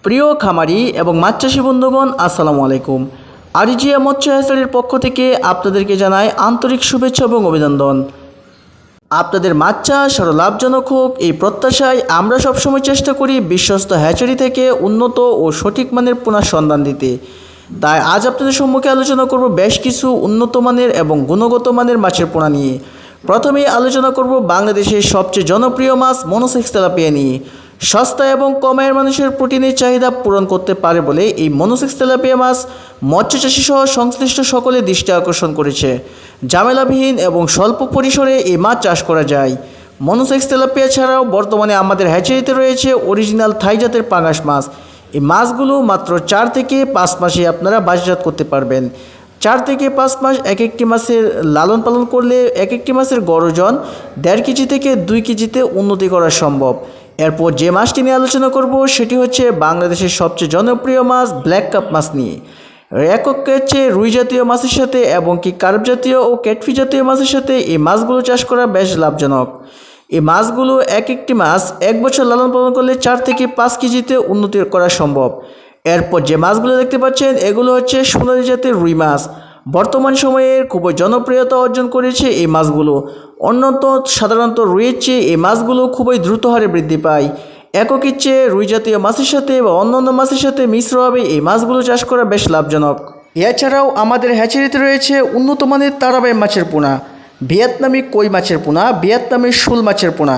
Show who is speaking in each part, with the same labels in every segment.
Speaker 1: প্রিয় খামারি এবং মাছ চাষী বন্ধুগণ, আসসালামু আলাইকুম। আরজিয়া মৎস্য হ্যাচারির পক্ষ থেকে আপনাদেরকে জানাই আন্তরিক শুভেচ্ছা এবং অভিনন্দন। আপনাদের মাছ চাষ আরও লাভজনক হোক এই প্রত্যাশায় আমরা সবসময় চেষ্টা করি বিশ্বস্ত হ্যাচারি থেকে উন্নত ও সঠিক মানের পোনার সন্ধান দিতে। তাই আজ আপনাদের সম্মুখে আলোচনা করব বেশ কিছু উন্নত মানের এবং গুণগত মানের মাছের পোনা নিয়ে। প্রথমেই আলোচনা করব বাংলাদেশের সবচেয়ে জনপ্রিয় মাছ মনোসেক্স তেলাপিয়া নিয়ে। সস্তা এবং কম আয়ের মানুষের প্রোটিনের চাহিদা পূরণ করতে পারে বলে এই মনোসেক্স তেলাপিয়া মাছ মৎস্যচাষী সহ সংশ্লিষ্ট সকলের দৃষ্টি আকর্ষণ করেছে। ঝামেলাবিহীন এবং স্বল্প পরিসরে এই মাছ চাষ করা যায়। মনোসেক্স তেলাপিয়া ছাড়াও বর্তমানে আমাদের হ্যাচারিতে রয়েছে অরিজিনাল থাই জাতের পাঙাশ মাছ। এই মাছগুলো মাত্র 4 থেকে 5 মাসে আপনারা বাজারজাত করতে পারবেন। 4 থেকে 5 মাস এক একটি মাছের লালন পালন করলে এক একটি মাছের গড় ওজন 1.5 কেজি থেকে 2 কেজিতে উন্নতি করা সম্ভব। এরপর যে মাছটি নিয়ে আলোচনা করব সেটি হচ্ছে বাংলাদেশের সবচেয়ে জনপ্রিয় মাছ ব্ল্যাক কাপ মাছ নিয়ে। একক হচ্ছে রুই জাতীয় মাছের সাথে এবং কি কার্প জাতীয় ও ক্যাটফিশ জাতীয় মাছের সাথে এই মাছগুলো চাষ করা বেশ লাভজনক। এই মাছগুলো এক একটি মাছ 1 বছর লালন পালন করলে 4 থেকে 5 কেজিতে উন্নতি করা সম্ভব। এরপর যে মাছগুলো দেখতে পাচ্ছেন এগুলো হচ্ছে সোনালী জাতের রুই মাছ। বর্তমান সময়ে খুবই জনপ্রিয়তা অর্জন করেছে এই মাছগুলো। সাধারণত রুইয়ের চেয়ে এই মাছগুলো খুবই দ্রুত হারে বৃদ্ধি পায়। একক ইচ্ছে রুই জাতীয় মাছের সাথে বা অন্যান্য মাছের সাথে মিশ্রভাবে এই মাছগুলো চাষ করা বেশ লাভজনক। এছাড়াও আমাদের হ্যাচারিতে রয়েছে উন্নত মানের তারাবাই মাছের পোনা, ভিয়েতনামি কই মাছের পোনা, ভিয়েতনামি শোল মাছের পোনা।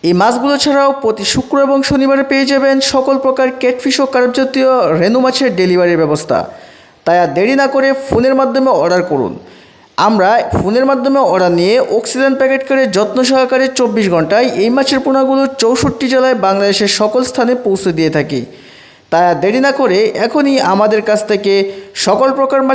Speaker 1: এই মাছগুলো ছাড়াও প্রতি শুক্র এবং শনিবারে পেয়ে যাবেন সকল প্রকার ক্যাটফিশ ও কার্প জাতীয় রেনু মাছের ডেলিভারির ব্যবস্থা। তাই আর দেরি না করে ফোনের মাধ্যমে অর্ডার করুন। আমরা ফোনের মাধ্যমে অর্ডার নিয়ে অক্সিজেন প্যাকেট করে যত্ন সহকারে 24 ঘন্টায় এই মাছের পোনাগুলো 64 জেলায় বাংলাদেশের সকল স্থানে পৌঁছে দিয়ে থাকি। তাই আর দেরি না করে এখনই আমাদের কাছ থেকে সকল প্রকার মাছ